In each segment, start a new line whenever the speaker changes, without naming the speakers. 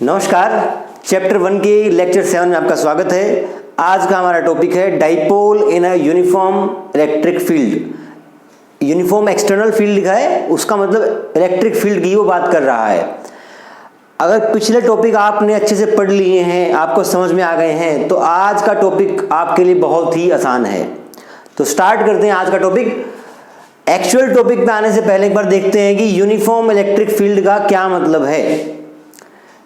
नमस्कार, चैप्टर 1 के लेक्चर 7 में आपका स्वागत है। आज का हमारा टॉपिक है dipole in a uniform electric field. Uniform external field लिखा है, उसका मतलब इलेक्ट्रिक फील्ड की वो बात कर रहा है। अगर पिछले टॉपिक आपने अच्छे से पढ़ लिए हैं, आपको समझ में आ गए हैं, तो आज का टॉपिक आपके लिए बहुत ही आसान है। तो स्टार्ट करते हैं आज का टॉपिक। एक्चुअल टॉपिक पे आने से पहले एक बार देखते हैं कि यूनिफॉर्म इलेक्ट्रिक फील्ड का क्या मतलब है।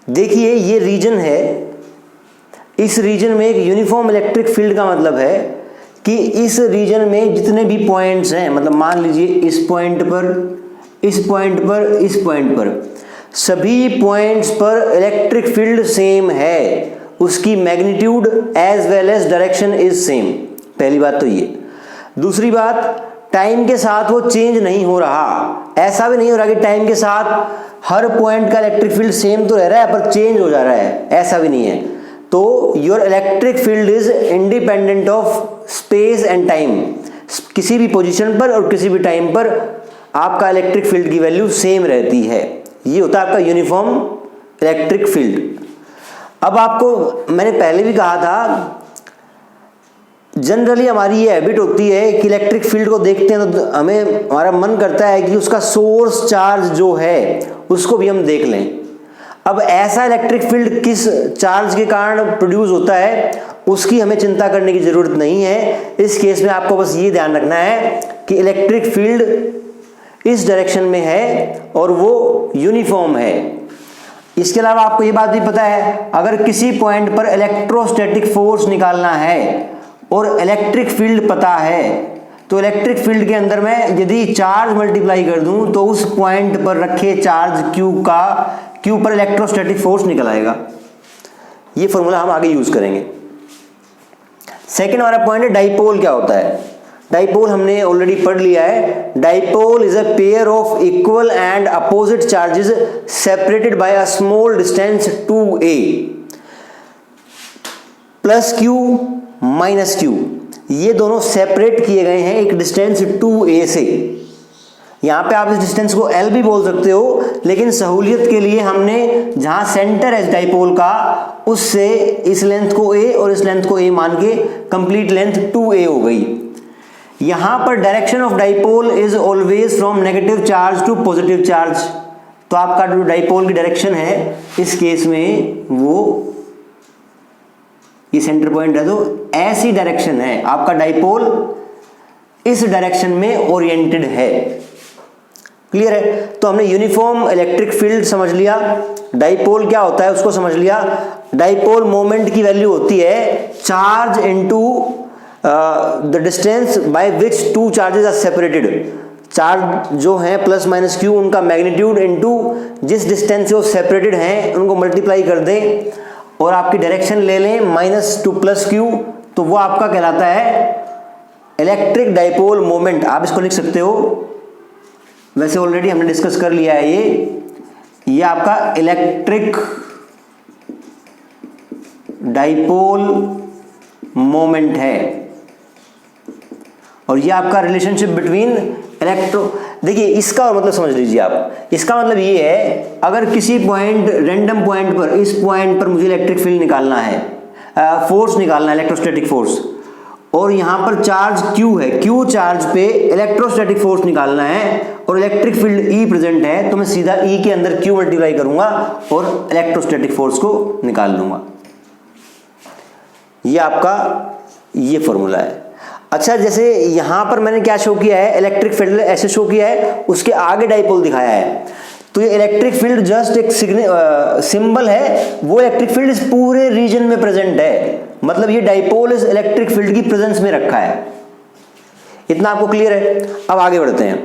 देखिए, ये रीजन है, इस रीजन में एक यूनिफॉर्म इलेक्ट्रिक फील्ड का मतलब है कि इस रीजन में जितने भी पॉइंट्स हैं, मतलब मान लीजिए इस पॉइंट पर, इस पॉइंट पर, इस पॉइंट पर, सभी पॉइंट्स पर इलेक्ट्रिक फील्ड सेम है, उसकी magnitude as well as direction is same. पहली बात तो ये। दूसरी बात, टाइम के साथ वो चेंज नहीं हो रहा। ऐसा भी नहीं हो रहा कि टाइम के साथ हर पॉइंट का इलेक्ट्रिक फील्ड सेम तो रह रहा है पर चेंज हो जा रहा है, ऐसा भी नहीं है। तो your electric field is independent of space and time. किसी भी पोजीशन पर और किसी भी टाइम पर आपका इलेक्ट्रिक फील्ड की वैल्यू सेम रहती है। ये होता है आपका यूनिफॉर्म इलेक्ट्रिक फील्ड। अब आपको मैंने पहले भी कहा था, जनरली हमारी ये हैबिट होती है कि इलेक्ट्रिक फील्ड को देखते हैं तो हमारा मन करता है कि उसका सोर्स चार्ज जो है उसको भी हम देख लें। अब ऐसा इलेक्ट्रिक फील्ड किस चार्ज के कारण प्रोड्यूस होता है उसकी हमें चिंता करने की जरूरत नहीं है। इस केस में आपको बस ये ध्यान रखना है कि इलेक्ट्रिक फील्ड इस डायरेक्शन में है और वो यूनिफॉर्म है। इसके अलावा आपको ये बात भी पता है, अगर किसी पॉइंट पर इलेक्ट्रोस्टैटिक फोर्स निकालना है और इलेक्ट्रिक फील्ड पता है, तो इलेक्ट्रिक फील्ड के अंदर मैं यदि चार्ज मल्टीप्लाई कर दूं तो उस पॉइंट पर रखे चार्ज Q पर इलेक्ट्रोस्टैटिक फोर्स निकल आएगा। ये फॉर्मूला हम आगे यूज करेंगे। सेकंड हमारा पॉइंट है डाइपोल क्या होता है। डाइपोल हमने ऑलरेडी पढ़ लिया है। Dipole is a pair of equal and opposite charges separated by a small distance 2a plus Q minus Q। ये दोनों सेपरेट किए गए हैं एक डिस्टेंस 2a से। यहां पे आप इस डिस्टेंस को L भी बोल सकते हो, लेकिन सहूलियत के लिए हमने जहां सेंटर है डाइपोल का उससे इस लेंथ को a और इस लेंथ को a मान के कंप्लीट लेंथ 2a हो गई। यहां पर direction of dipole is always from negative charge to positive charge. तो आपका जो डाइपोल की डायरेक्शन है इस केस में वो ये सेंटर पॉइंट है, तो ऐसी डायरेक्शन है, आपका डाइपोल इस डायरेक्शन में ओरिएंटेड है। क्लियर है? तो हमने यूनिफॉर्म इलेक्ट्रिक फील्ड समझ लिया, डाइपोल क्या होता है उसको समझ लिया। डाइपोल मोमेंट की वैल्यू होती है charge into the distance by which two charges are separated. Charge जो है प्लस माइनस Q, उनका मैग्नीट्यूड इनटू जिस डिस्टेंस से वो सेपरेटेड हैं उनको मल्टीप्लाई कर दें और आपकी डायरेक्शन ले लें माइनस टू प्लस Q, तो वो आपका कहलाता है इलेक्ट्रिक डाइपोल मोमेंट। आप इसको लिख सकते हो, वैसे ऑलरेडी हमने डिस्कस कर लिया है। ये आपका इलेक्ट्रिक डाइपोल मोमेंट है और ये आपका रिलेशनशिप बिटवीन देखिए इसका मतलब समझ लीजिए आप। इसका मतलब ये है, अगर किसी पॉइंट रैंडम पॉइंट पर, इस पॉइंट पर मुझे इलेक्ट्रिक फील्ड निकालना है, फोर्स निकालना है, इलेक्ट्रोस्टैटिक फोर्स, और यहां पर चार्ज Q है, Q चार्ज पे इलेक्ट्रोस्टैटिक फोर्स निकालना है और इलेक्ट्रिक फील्ड E प्रेजेंट है, तो मैं सीधा E के अंदर Q मल्टीप्लाई करूंगा और इलेक्ट्रोस्टैटिक फोर्स को निकाल लूंगा। ये आपका ये फॉर्मूला है। अच्छा, जैसे यहां पर मैंने क्या शो किया है, इलेक्ट्रिक फील्ड ऐसे शो किया है, उसके आगे डाइपोल दिखाया है, तो ये इलेक्ट्रिक फील्ड जस्ट एक सिंबल है। वो इलेक्ट्रिक फील्ड इस पूरे रीजन में प्रेजेंट है, मतलब ये डाइपोल इस इलेक्ट्रिक फील्ड की प्रेजेंस में रखा है। इतना आपको क्लियर है? अब आगे बढ़ते हैं।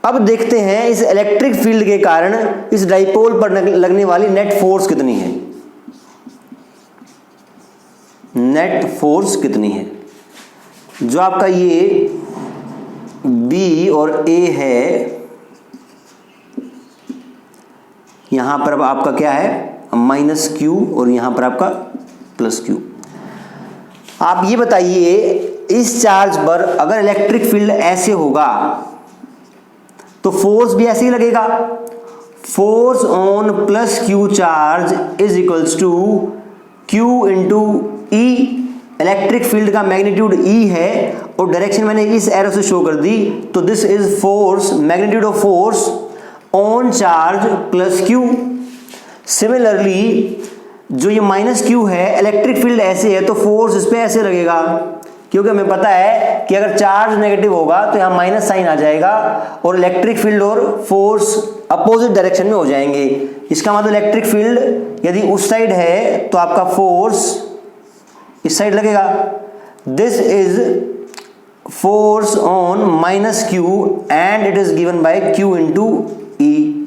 अब देखते हैं इस इलेक्ट्रिक फील्ड के कारण इस डाइपोल पर लगने वाली नेट फोर्स कितनी है। नेट फोर्स कितनी है? जो आपका ये B और A है, यहां पर अब आपका क्या है माइनस Q और यहां पर आपका प्लस Q। आप ये बताइए, इस चार्ज पर अगर इलेक्ट्रिक फील्ड ऐसे होगा तो फोर्स भी ऐसे ही लगेगा। Force on plus Q charge is equals to Q into E. Electric field का मैग्नीट्यूड ई है और डायरेक्शन मैंने इस एरो से शो कर दी, तो this is force, magnitude of force on charge plus Q. Similarly जो ये माइनस क्यू है, इलेक्ट्रिक फील्ड ऐसे है तो फोर्स इस पे ऐसे लगेगा, क्योंकि हमें पता है कि अगर चार्ज नेगेटिव होगा तो यहाँ माइनस साइन आ जाएगा और इलेक्ट्रिक फील्ड और फोर्स अपोजिट डायरेक्शन में हो जाएंगे। इसका मतलब इलेक्ट्रिक फील्ड यदि उस साइड है तो आपका फोर्स इस साइड लगेगा। This is force on minus q and it is given by q into e.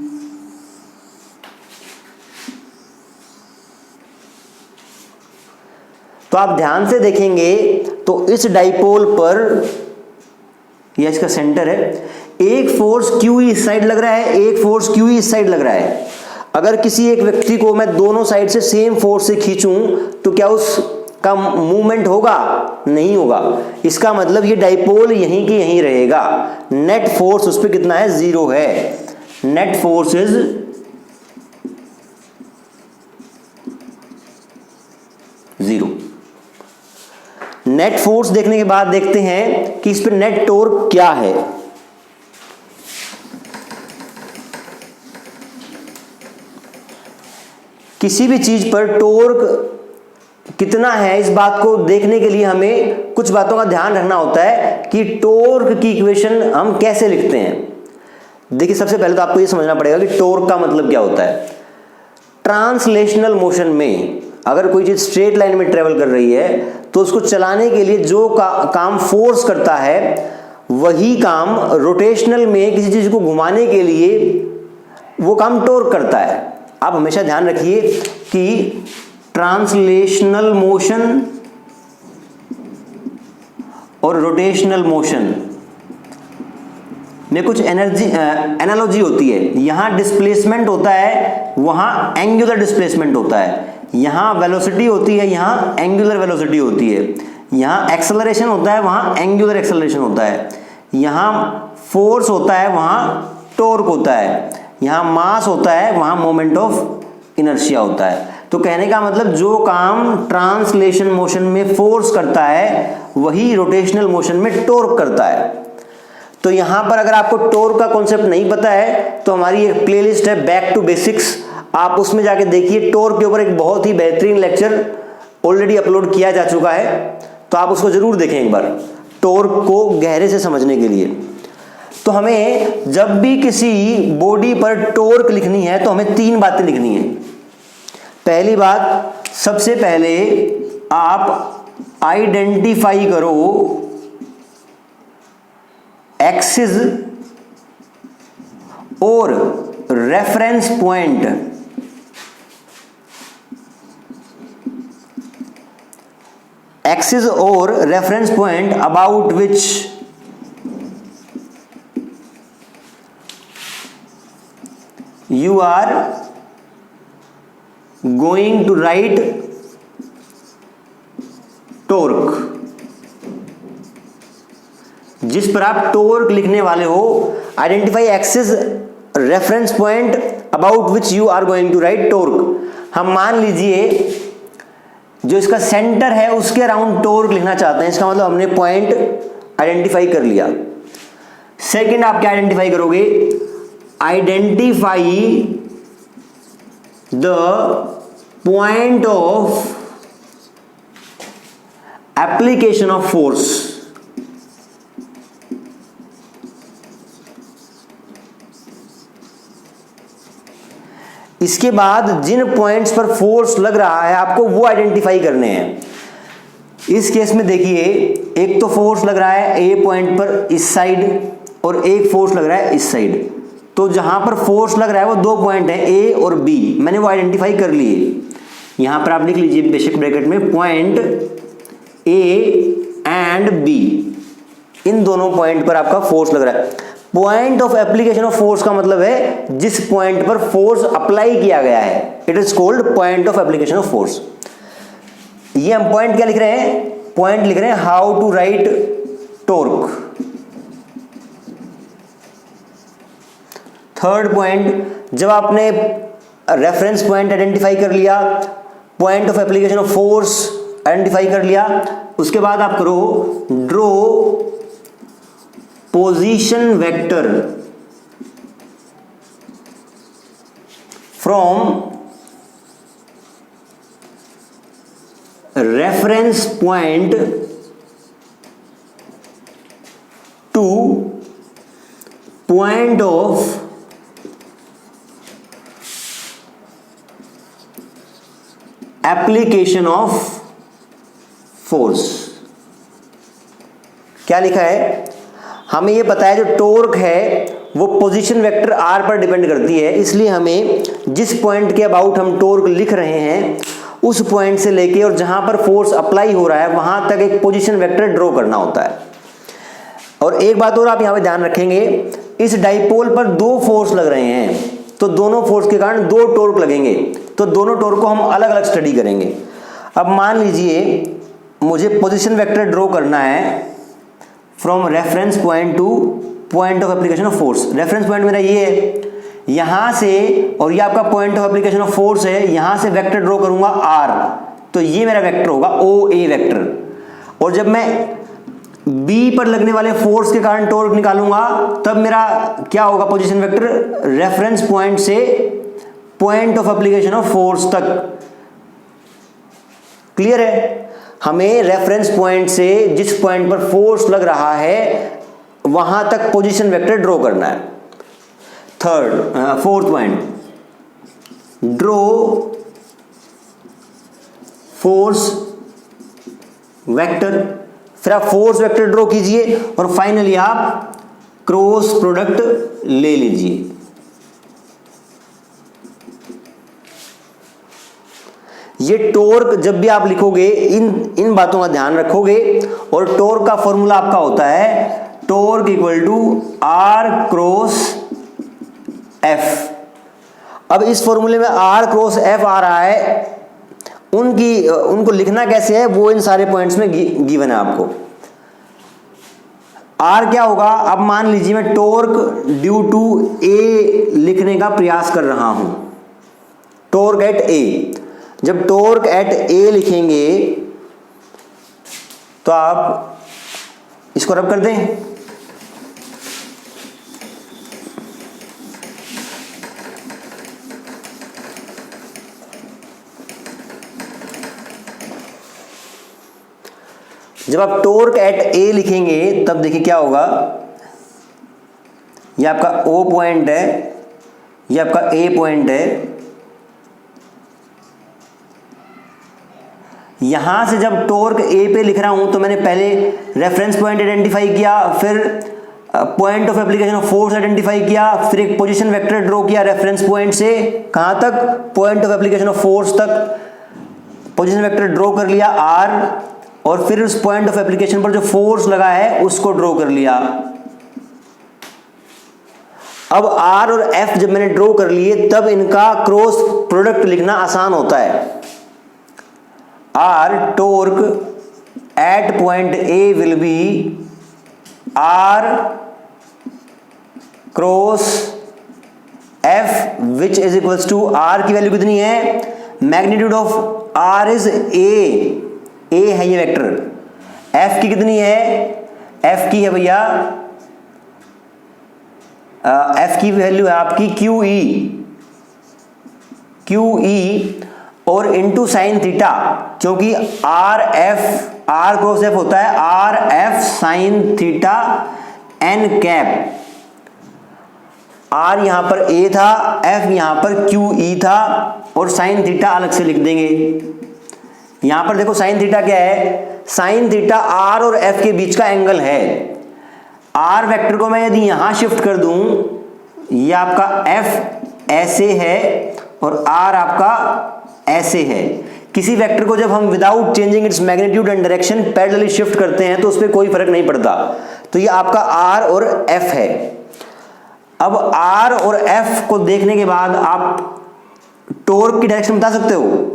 तो आप ध्यान से देखेंगे तो इस डाइपोल पर, यह इसका सेंटर है, एक फोर्स क्यू इस साइड लग रहा है, एक फोर्स क्यू इस साइड लग रहा है। अगर किसी एक व्यक्ति को मैं दोनों साइड से सेम फोर्स से खींचूं तो क्या उसका मूवमेंट होगा? नहीं होगा। इसका मतलब ये डाइपोल यहीं की यहीं रहेगा। नेट फोर्स उस पर कितना है? 0 है। Net force is 0। Net force देखने के बाद देखते हैं कि इस पर नेट टॉर्क क्या है। किसी भी चीज पर टॉर्क कितना है, इस बात को देखने के लिए हमें कुछ बातों का ध्यान रखना होता है कि टॉर्क की इक्वेशन हम कैसे लिखते हैं। देखिए, सबसे पहले तो आपको यह समझना पड़ेगा कि टॉर्क का मतलब क्या होता है। ट्रांसलेशनल मोशन में अगर कोई चीज स्ट्रेट लाइन में ट्रेवल कर रही है तो उसको चलाने के लिए जो काम फोर्स करता है वही काम रोटेशनल में किसी चीज को घुमाने के लिए वो काम टॉर्क करता है। आप हमेशा ध्यान रखिए कि ट्रांसलेशनल मोशन और रोटेशनल मोशन में कुछ एनालॉजी होती है। यहां डिस्प्लेसमेंट होता है, वहां एंगुलर डिस्प्लेसमेंट होता है। यहां वेलोसिटी होती है, यहां एंगुलर वेलोसिटी होती है। यहां एक्सेलरेशन होता है, वहां एंगुलर एक्सेलरेशन होता है। यहां फोर्स होता है, वहां टॉर्क होता है। यहां मास होता है, वहां मोमेंट ऑफ इनर्शिया होता है। तो कहने का मतलब जो काम ट्रांसलेशन मोशन में फोर्स करता है वही रोटेशनल मोशन में टॉर्क करता है। तो यहां पर अगर आपको टॉर्क का कॉन्सेप्ट नहीं पता है तो हमारी एक प्लेलिस्ट है बैक टू बेसिक्स, आप उसमें जाके देखिए। टॉर्क के ऊपर एक बहुत ही बेहतरीन लेक्चर ऑलरेडी अपलोड किया जा चुका है, तो आप उसको जरूर देखें एक बार, टॉर्क को गहरे से समझने के लिए। तो हमें जब भी किसी बॉडी पर टॉर्क लिखनी है तो हमें 3 बातें लिखनी है। पहली बात, सबसे पहले आप आइडेंटिफाई करो एक्सिस और रेफरेंस पॉइंट। एक्सिस और reference point about which you are going to write torque। जिस पर आप टॉर्क लिखने वाले हो, identify axis reference point about which you are going to write torque. हम मान लीजिए जो इसका सेंटर है उसके अराउंड टॉर्क लिखना चाहते हैं, इसका मतलब हमने पॉइंट आइडेंटिफाई कर लिया। सेकंड आप क्या आइडेंटिफाई करोगे? Identify the point of application of force. इसके बाद जिन पॉइंट्स पर फोर्स लग रहा है आपको वो आइडेंटिफाई करने हैं। इस केस में देखिए, एक तो फोर्स लग रहा है ए पॉइंट पर इस साइड और एक फोर्स लग रहा है इस साइड। तो जहां पर फोर्स लग रहा है वो 2 पॉइंट है ए और बी, मैंने वो आइडेंटिफाई कर लिए। यहां पर आप लिख लीजिए बेसिक ब्रैकेट में पॉइंट ए एंड बी, इन दोनों पॉइंट पर आपका फोर्स लग रहा है। Point of application of force का मतलब है जिस पॉइंट पर फोर्स अप्लाई किया गया है, it is called point of application of force. ये हम पॉइंट क्या लिख रहे हैं? पॉइंट लिख रहे हैं how to write torque. Third point, जब आपने रेफरेंस पॉइंट आइडेंटिफाई कर लिया, point of application of force identify कर लिया, उसके बाद आप करो draw position vector from reference point to point of application of force. क्या लिखा है? हमें यह पता है जो टॉर्क है वो पोजीशन वेक्टर r पर डिपेंड करती है, इसलिए हमें जिस पॉइंट के अबाउट हम टॉर्क लिख रहे हैं उस पॉइंट से लेके और जहां पर फोर्स अप्लाई हो रहा है वहां तक एक पोजीशन वेक्टर ड्रॉ करना होता है। और एक बात और आप यहां पे ध्यान रखेंगे, इस डाइपोल पर दो फोर्स लग रहे हैं, तो दोनों फोर्स के कारण दो टॉर्क लगेंगे, तो दोनों टॉर्क को हम अलग अलग स्टडी करेंगे। अब मान लीजिए मुझे पोजीशन वेक्टर ड्रॉ करना है from reference point to point of application of force. Reference point मेरा ये है, यहां से, और ये आपका point of application of force है, यहां से वेक्टर ड्रॉ करूंगा r, तो ये मेरा वेक्टर होगा OA वेक्टर। और जब मैं B पर लगने वाले फोर्स के कारण टॉर्क निकालूंगा तब मेरा क्या होगा पोजीशन वेक्टर? रेफरेंस पॉइंट से point of application of force तक। क्लियर है? हमें रेफरेंस पॉइंट से जिस पॉइंट पर फोर्स लग रहा है वहां तक पोजीशन वेक्टर ड्रॉ करना है। Fourth point, draw force vector. फिर आप फोर्स वेक्टर ड्रॉ कीजिए और फाइनली आप क्रॉस प्रोडक्ट ले लीजिए। ये टॉर्क जब भी आप लिखोगे इन बातों का ध्यान रखोगे, और टॉर्क का फॉर्मूला आपका होता है torque equal to R cross F। अब इस फॉर्मूले में R क्रॉस F आ रहा है, उनको लिखना कैसे है वो इन सारे पॉइंट्स में गिवन है आपको। R क्या होगा? अब मान लीजिए मैं टॉर्क ड्यू टू A लिखने का प्रयास कर रहा हूं, टॉर्क एट A। जब टॉर्क एट A लिखेंगे तो आप इसको रब कर दें, जब आप टॉर्क एट A लिखेंगे तब देखिए क्या होगा। ये आपका O पॉइंट है, ये आपका A पॉइंट है। यहां से जब टॉर्क A पे लिख रहा हूं तो मैंने पहले रेफरेंस पॉइंट आइडेंटिफाई किया, फिर point of application of force identify किया, फिर एक पोजीशन वेक्टर ड्रॉ किया रेफरेंस पॉइंट से कहां तक? Point of application of force तक। पोजीशन वेक्टर ड्रॉ कर लिया R, और फिर उस पॉइंट ऑफ एप्लीकेशन पर जो फोर्स लगा है उसको ड्रॉ कर लिया। अब R और F जब मैंने ड्रॉ कर लिए तब इनका क्रॉस प्रोडक्ट लिखना आसान होता है। R torque at point A will be R cross F which is equals to, R की वैल्यू कितनी है? Magnitude of R is A है ये वेक्टर। F की कितनी है? F की है भैया, F की वैल्यू है आपकी QE और इनटू साइन थीटा, क्योंकि R क्रॉस F होता है RF sine theta n cap. R यहां पर A था, F यहां पर QE था, और साइन थीटा अलग से लिख देंगे। यहां पर देखो साइन थीटा क्या है? साइन थीटा R और F के बीच का एंगल है। R वेक्टर को मैं यदि यहां शिफ्ट कर दूं, ये आपका F ऐसे है और R आपका ऐसे है। किसी वेक्टर को जब हम without changing its magnitude and direction parallelly shift करते हैं तो उस पर कोई फर्क नहीं पड़ता। तो ये आपका R और F है। अब R और F को देखने के बाद आप टॉर्क की डायरेक्शन बता सकते हो।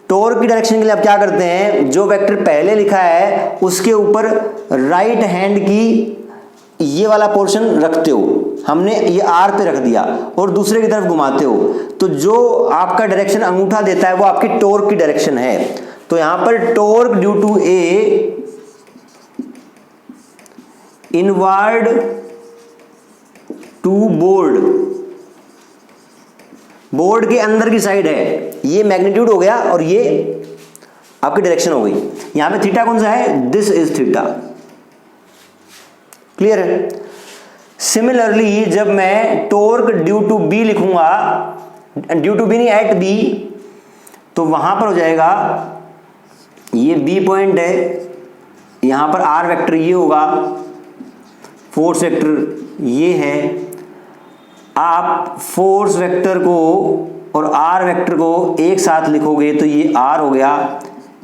टॉर्क की डायरेक्शन के लिए आप क्या करते हैं? जो वेक्टर पहले लिखा है उसके ऊपर राइट हैंड की ये वाला पोर्शन रखते हो। हमने ये आर पे रख दिया और दूसरे की तरफ घुमाते हो, तो जो आपका डायरेक्शन अंगूठा देता है वो आपकी टॉर्क की डायरेक्शन है। तो यहां पर torque due to a inward to board, board के अंदर की साइड है, ये मैग्नीट्यूड हो गया और ये आपकी डायरेक्शन हो गई। यहां पे थीटा कौन सा है, दिस इज थीटा। क्लियर है। सिमिलरली जब मैं टॉर्क ड्यू टू बी लिखूंगा, ड्यू टू बी नहीं एट बी, तो वहां पर हो जाएगा ये बी पॉइंट है, यहां पर आर वेक्टर ये होगा, फोर्स वेक्टर ये है। आप फोर्स वेक्टर को और आर वेक्टर को एक साथ लिखोगे तो ये आर हो गया,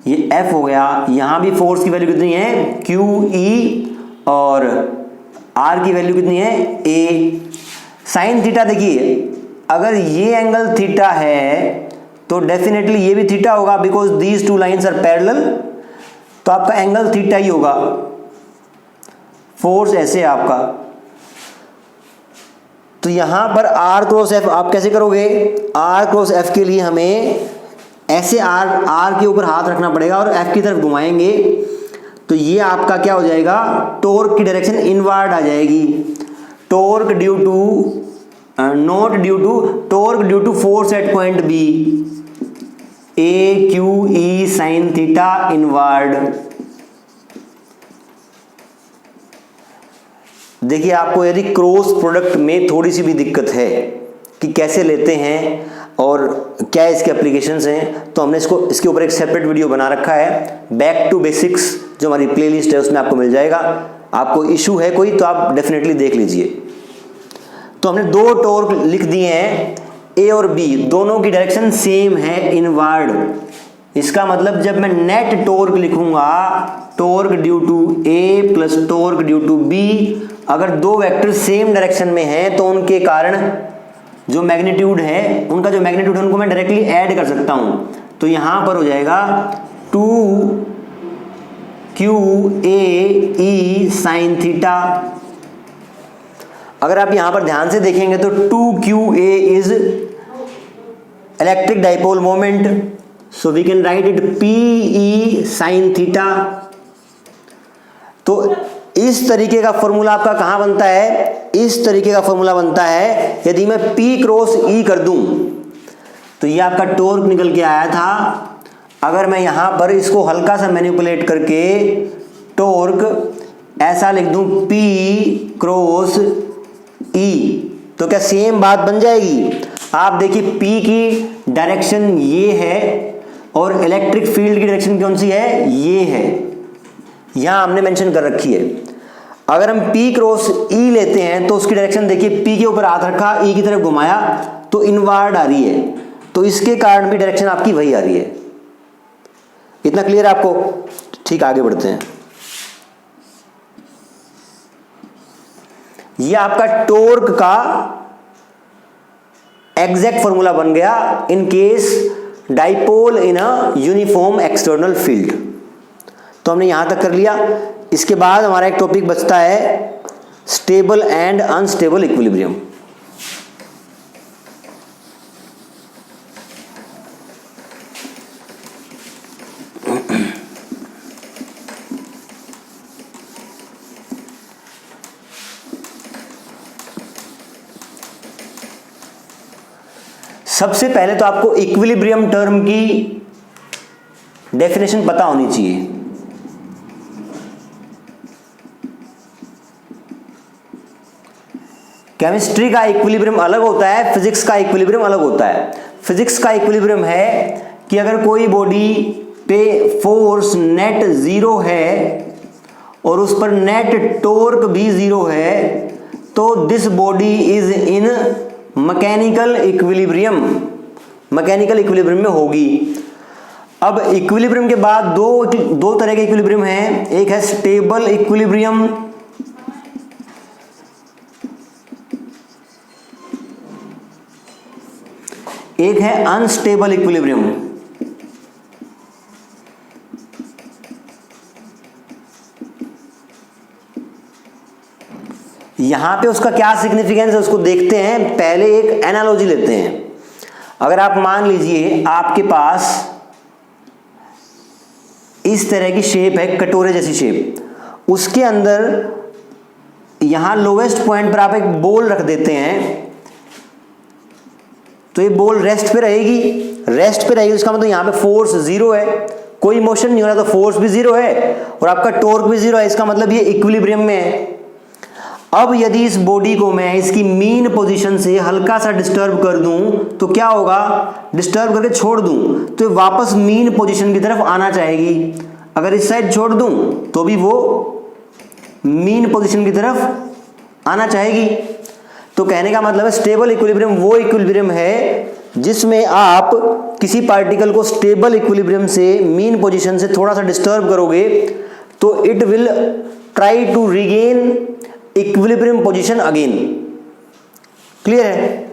ये एफ हो गया। यहां भी फोर्स की वैल्यू कितनी है, क्यू ई, और आर की वैल्यू कितनी है, ए। साइन थीटा देखिए, अगर ये एंगल थीटा है तो डेफिनेटली ये भी थीटा होगा, because these two lines are parallel, तो आपका एंगल थीटा ही होगा। फोर्स ऐसे है आपका, तो यहां पर आर क्रॉस एफ आप कैसे करोगे, आर क्रॉस एफ के लिए हमें ऐसे आर के ऊपर हाथ रखना पड़ेगा और एफ की तरफ घुमाएंगे, तो ये आपका क्या हो जाएगा, टॉर्क की डायरेक्शन इनवर्ड आ जाएगी। Torque due to not due to, torque due to force at point B, A Q E sine theta inward. देखिए आपको यदि क्रॉस प्रोडक्ट में थोड़ी सी भी दिक्कत है कि कैसे लेते हैं और क्या इसके एप्लीकेशंस हैं, तो हमने इसके ऊपर एक सेपरेट वीडियो बना रखा है, बैक टू बेसिक्स, जो हमारी प्लेलिस्ट है उसमें आपको मिल जाएगा। आपको इशू है कोई तो आप डेफिनेटली देख लीजिए। तो हमने दो टॉर्क लिख दिए हैं, ए और बी, दोनों की डायरेक्शन सेम है, इनवर्ड। इसका मतलब जब मैं नेट टॉर्क लिखूंगा, torque due to A plus torque due to B, अगर दो वेक्टर सेम डायरेक्शन में हैं तो उनके कारण जो मैग्नीट्यूड है, उनका जो मैग्नीट्यूड है उनको मैं डायरेक्टली ऐड कर सकता हूं। तो यहां पर हो जाएगा 2 Q A E sine theta. अगर आप यहां पर ध्यान से देखेंगे तो 2 Q A is electric dipole moment, so we can write it P E sine theta. तो इस तरीके का फॉर्मूला आपका कहां बनता है, इस तरीके का फॉर्मूला बनता है यदि मैं P क्रॉस E कर दूं, तो ये आपका टॉर्क निकल के आया था। अगर मैं यहां पर इसको हल्का सा मैनिपुलेट करके टॉर्क ऐसा लिख दूं P क्रॉस E, तो क्या सेम बात बन जाएगी। आप देखिए P की डायरेक्शन ये है और इलेक्ट्रिक फील्ड की डायरेक्शन कौन सी है, ये है, यहां हमने मेंशन कर रखी है। अगर हम P क्रॉस E लेते हैं तो उसकी डायरेक्शन देखिए, P के ऊपर हाथ रखा, E की तरफ घुमाया तो इनवर्ड आ रही है, तो इसके कारण भी डायरेक्शन आपकी वही आ रही है। इतना क्लियर है आपको, ठीक, आगे बढ़ते हैं। ये आपका टॉर्क का एग्जैक्ट फॉर्मूला बन गया in case dipole in a uniform external field. तो हमने यहां तक कर लिया। इसके बाद हमारा एक टॉपिक बचता है स्टेबल एंड अनस्टेबल इक्विलिब्रियम। सबसे पहले तो आपको इक्विलिब्रियम टर्म की डेफिनेशन पता होनी चाहिए। केमिस्ट्री का इक्विलिब्रियम अलग होता है, फिजिक्स का इक्विलिब्रियम अलग होता है। फिजिक्स का इक्विलिब्रियम है कि अगर कोई बॉडी पे फोर्स नेट जीरो है और उस पर नेट टॉर्क भी जीरो है, तो this body is in mechanical equilibrium, mechanical equilibrium में होगी। अब इक्विलिब्रियम के बाद दो तरह के इक्विलिब्रियम हैं, एक है स्टेबल इक्विलिब्रियम, एक है अनस्टेबल इक्विलिब्रियम। यहां पे उसका क्या सिग्निफिकेंस है उसको देखते हैं। पहले एक एनालॉजी लेते हैं। अगर आप मान लीजिए आपके पास इस तरह की शेप है, कटोरे जैसी शेप, उसके अंदर यहां लोवेस्ट पॉइंट पर आप एक बॉल रख देते हैं, तो ये बॉल रेस्ट पे रहेगी। रेस्ट पे रहेगी इसका मतलब यहां पे फोर्स जीरो है, कोई मोशन नहीं हो रहा, तो फोर्स भी जीरो है और आपका टॉर्क भी जीरो है। इसका मतलब ये इक्विलिब्रियम में है। अब यदि इस बॉडी को मैं इसकी मीन पोजीशन से हल्का सा डिस्टर्ब कर दूं तो क्या होगा, डिस्टर्ब करके छोड़ दूं तो ये वापस मीन पोजीशन की तरफ आना चाहेगी। अगर इस साइड छोड़ दूं तो भी वो मीन पोजीशन की तरफ आना चाहेगी। तो कहने का मतलब है स्टेबल इक्विलिब्रियम वो इक्विलिब्रियम है जिसमें आप किसी पार्टिकल को स्टेबल इक्विलिब्रियम से मीन पोजीशन से थोड़ा सा डिस्टर्ब करोगे तो it will try to regain equilibrium position again. Clear है?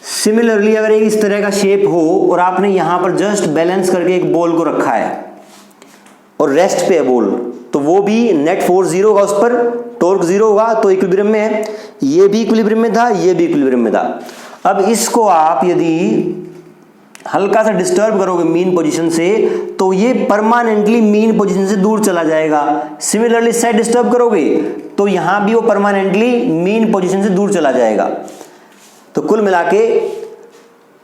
सिमिलरली अगर एक इस तरह का शेप हो और आपने यहां पर जस्ट बैलेंस करके एक बॉल को रखा है और रेस्ट पे है बॉल, तो वो भी नेट फोर्स जीरो होगा, उस पर टॉर्क जीरो होगा, तो इक्विलिब्रियम में है। ये भी इक्विलिब्रियम में था, ये भी इक्विलिब्रियम में था। अब इसको आप यदि हल्का सा डिस्टर्ब करोगे मीन पोजीशन से तो ये परमानेंटली मीन पोजीशन से दूर चला जाएगा। सिमिलरली इस साइड डिस्टर्ब करोगे तो यहां भी वो परमानेंटली मीन पोजीशन से दूर चला जाएगा। तो कुल मिला के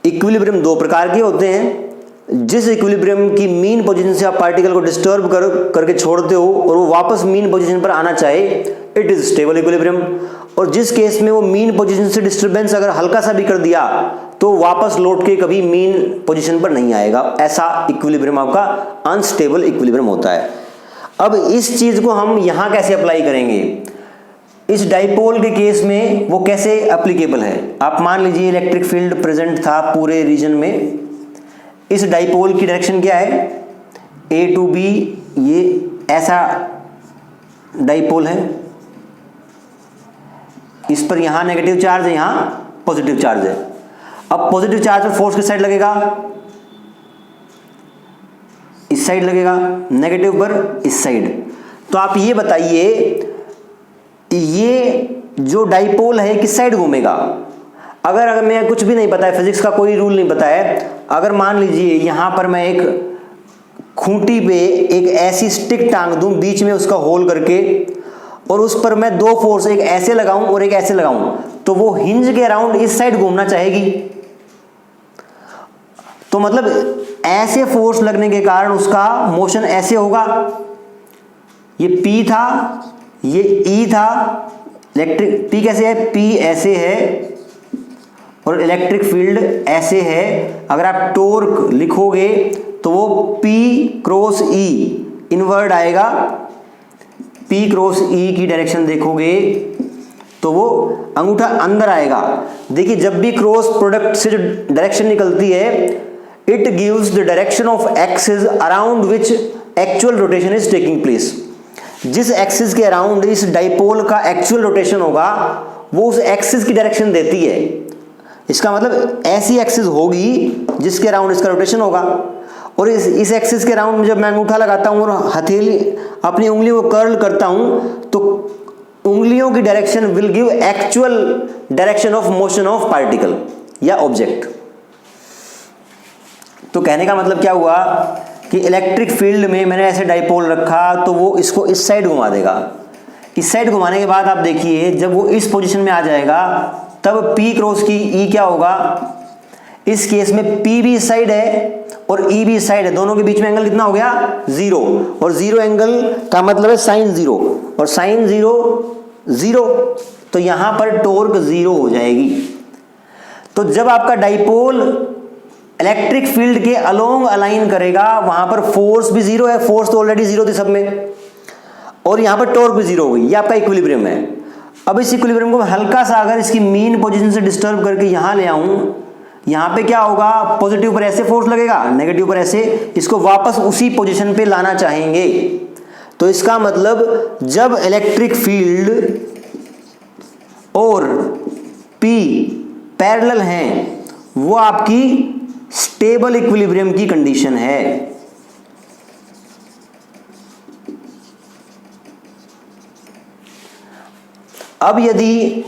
इक्विलिब्रियम दो प्रकार के होते हैं। जिस इक्विलिब्रियम की मीन पोजीशन से आप पार्टिकल को डिस्टर्ब करके छोड़ते हो और वो वापस मीन पोजीशन पर आना चाहे, इट इज स्टेबल इक्विलिब्रियम। और जिस केस में वो मीन पोजीशन से डिस्टर्बेंस अगर हल्का सा भी कर दिया तो वापस लौट के कभी मीन पोजीशन पर नहीं आएगा, ऐसा इक्विलिब्रियम आपका अनस्टेबल इक्विलिब्रियम होता है। अब इस चीज को हम यहां कैसे अप्लाई करेंगे, इस डाइपोल के केस में वो कैसे एप्लीकेबल है। आप मान लीजिए इलेक्ट्रिक फील्ड प्रेजेंट था पूरे रीजन में। इस डाइपोल की डायरेक्शन क्या है, ए टू बी, ये ऐसा डाइपोल है। इस पर यहां नेगेटिव चार्ज है, यहां पॉजिटिव चार्ज है। अब पॉजिटिव चार्ज पर फोर्स किस साइड लगेगा, इस साइड लगेगा, नेगेटिव पर इस साइड। तो आप ये बताइए ये जो डाइपोल है किस साइड घूमेगा। अगर मैं कुछ भी नहीं पता है, फिजिक्स का कोई रूल नहीं पता है, अगर मान लीजिए यहां पर मैं एक खूंटी पे एक ऐसी स्टिक टांग दूं बीच में उसका होल करके और उस पर मैं दो फोर्स एक ऐसे लगाऊं और एक ऐसे लगाऊं, तो वो हिंज के अराउंड इस साइड घूमना चाहेगी। तो मतलब ऐसे फोर्स लगने के कारण उसका मोशन ऐसे होगा। ये P था, ये E था, इलेक्ट्रिक P कैसे है, P ऐसे है और इलेक्ट्रिक फील्ड ऐसे है। अगर आप टॉर्क लिखोगे तो वो P क्रॉस E इनवर्ड आएगा। P क्रॉस E की डायरेक्शन देखोगे तो वो अंगूठा अंदर आएगा। देखिए जब भी क्रॉस प्रोडक्ट से जो डायरेक्शन निकलती है, it gives the direction of axis around which actual rotation is taking place. जिस एक्सिस के अराउंड इस डाइपोल का एक्चुअल रोटेशन होगा वो उस एक्सिस की डायरेक्शन देती है। इसका मतलब ऐसी एक्सिस होगी जिसके अराउंड इसका रोटेशन होगा। और इस एक्सिस के अराउंड जब मैं अंगूठा लगाता हूं और हथेली अपनी उंगलियों को कर्ल करता हूं तो उंगलियों की direction will give actual direction of motion of particle या ऑब्जेक्ट। तो कहने का मतलब क्या हुआ कि इलेक्ट्रिक फील्ड में मैंने ऐसे डाइपोल रखा तो वो इसको इस साइड घुमा देगा। इस साइड घुमाने के बाद आप देखिए जब वो इस पोजीशन में आ जाएगा तब P क्रॉस की E क्या होगा, इस केस में P भी इस साइड है और E भी इस साइड है, दोनों के बीच में एंगल कितना हो गया, जीरो। और जीरो एंगल का मतलब है साइन जीरो, और साइन जीरो जीरो, तो यहां पर टॉर्क जीरो हो जाएगी। तो जब आपका डाइपोल इलेक्ट्रिक फील्ड के अलोंग अलाइन करेगा वहां पर फोर्स भी जीरो है, फोर्स तो ऑलरेडी जीरो थी सब में, और यहां पर टॉर्क भी जीरो हो गई। ये आपका इक्विलिब्रियम है। अब इस इक्विलिब्रियम को हल्का सा अगर इसकी मीन पोजीशन से डिस्टर्ब करके यहां ले आऊं, यहां पे क्या होगा, पॉजिटिव पर ऐसे फोर्स लगेगा, नेगेटिव पर ऐसे, इसको वापस उसी पोजीशन पे लाना चाहेंगे। तो इसका मतलब जब इलेक्ट्रिक फील्ड और P पैरेलल हैं वो आपकी स्टेबल इक्विलिब्रियम की कंडीशन है। अब यदि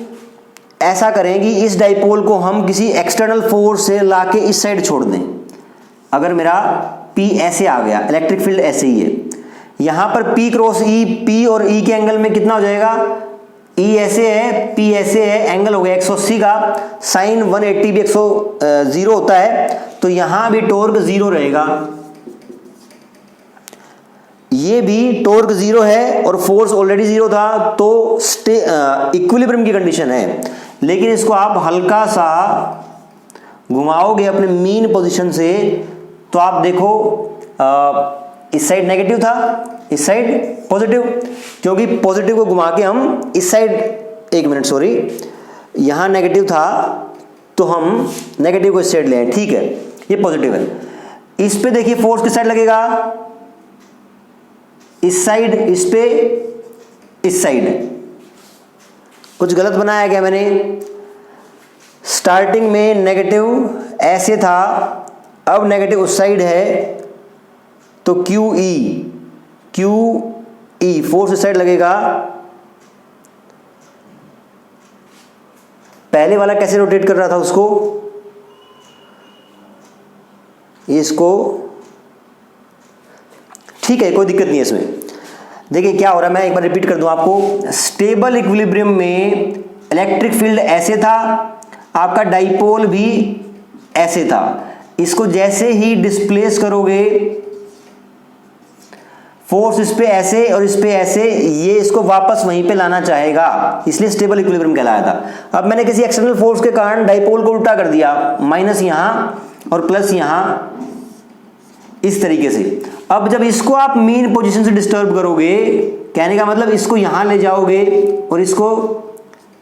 ऐसा करें कि इस डाइपोल को हम किसी एक्सटर्नल फोर्स से लाके इस साइड छोड़ दें, अगर मेरा P ऐसे आ गया, इलेक्ट्रिक फील्ड ऐसे ही है, यहां पर P क्रॉस E, P और E के एंगल में कितना हो जाएगा, E ऐसे है, P ऐसे है, एंगल हो गया 180 का, साइन 180 भी 180 होता है, तो यहां भी टॉर्क 0 रहेगा, ये भी टॉर्क 0 है और फोर्स ऑलरेडी 0 था, तो इक्विलिब्रियम की कंडीशन है। लेकिन इसको आप हल्का सा घुमाओगे अपने मीन पोजीशन से, तो आप देखो इस साइड नेगेटिव था, इस साइड पॉजिटिव, क्योंकि पॉजिटिव को घुमा के हम इस साइड, एक मिनट सॉरी, यहां नेगेटिव था तो हम नेगेटिव को इस साइड ले आए, ठीक है, ये पॉजिटिव है। इस पे देखिए फोर्स किस साइड लगेगा, इस साइड, इस पे, इस साइड। कुछ गलत बनाया गया मैंने, स्टार्टिंग में नेगेटिव ऐसे था, अब नेगेटिव उस साइड है, तो QE फोर्स इस साइड लगेगा। पहले वाला कैसे रोटेट कर रहा था उसको, इसको, ठीक है, कोई दिक्कत नहीं है इसमें। देखिए क्या हो रहा है, मैं एक बार रिपीट कर दूं आपको। स्टेबल इक्विलिब्रियम में इलेक्ट्रिक फील्ड ऐसे था, आपका डाइपोल भी ऐसे था, इसको जैसे ही डिस्प्लेस करोगे, फोर्स इस पे ऐसे और इस पे ऐसे, ये इसको वापस वहीं पे लाना चाहेगा, इसलिए स्टेबल इक्विलिब्रियम कहलाया था। अब मैंने किसी एक्सटर्नल फोर्स के कारण डाइपोल को उल्टा कर दिया, माइनस यहां और प्लस यहां, इस तरीके से। अब जब इसको आप मीन पोजीशन से डिस्टर्ब करोगे, कहने का मतलब इसको यहां ले जाओगे और इसको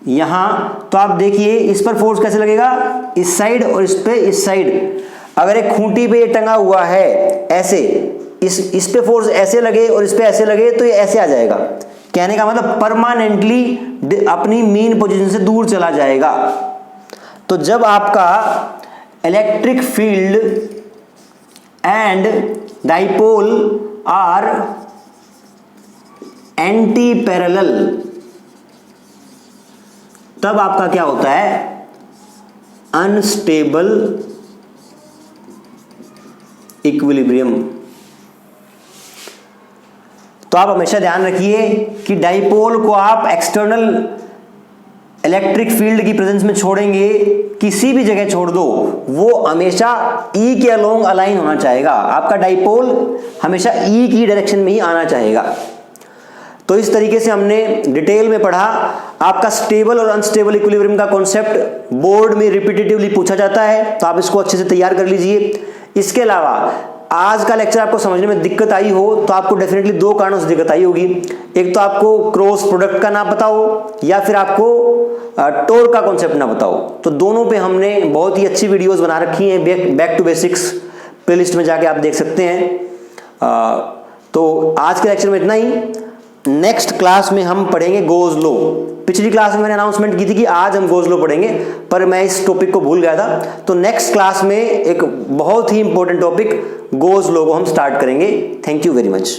यहां, तो आप देखिए इस पर फोर्स कैसे लगेगा, इस साइड और इस पे इस साइड। अगर एक खूंटी पे ये टंगा हुआ है ऐसे, इस पे फोर्स ऐसे लगे और इस पे ऐसे लगे, तो ये ऐसे आ जाएगा। कहने का मतलब परमानेंटली अपनी मीन पोजीशन से दूर चला जाएगा। तो जब आपका electric field and dipole are anti parallel, तब आपका क्या होता है, अनस्टेबल इक्विलिब्रियम। तो आप हमेशा ध्यान रखिए कि डाइपोल को आप एक्सटर्नल इलेक्ट्रिक फील्ड की प्रेजेंस में छोड़ेंगे, किसी भी जगह छोड़ दो, वो हमेशा E के अलोंग अलाइन होना चाहेगा। आपका डाइपोल हमेशा E की डायरेक्शन में ही आना चाहेगा। तो इस तरीके से हमने डिटेल में पढ़ा। आपका स्टेबल और अनस्टेबल इक्विलिब्रियम का कॉन्सेप्ट बोर्ड में रिपीटेटिवली पूछा जाता है, तो आप इसको अच्छे से तैयार कर लीजिए। इसके अलावा आज का लेक्चर आपको समझने में दिक्कत आई हो, तो आपको डेफिनेटली दो कारणों से दिक्कत आई होगी। एक तो आपको क्रॉस प्रोडक्ट का ना पता हो, या फिर आपको टॉर्क का कॉन्सेप्ट ना पता हो। तो दोनों पे हमने बहुत ही अच्छी वीडियोस बना रखी हैं, बैक टू बेसिक्स प्लेलिस्ट में जाके आप देख सकते हैं। तो आज के लेक्चर में इतना ही। नेक्स्ट क्लास में हम पढ़ेंगे गोज लॉ। पिछली क्लास में मैंने अनाउंसमेंट की थी कि आज हम गोज लॉ पढ़ेंगे, पर मैं इस टॉपिक को भूल गया था। तो नेक्स्ट क्लास में एक बहुत ही इंपॉर्टेंट टॉपिक गोज लॉ को हम स्टार्ट करेंगे। Thank you very much.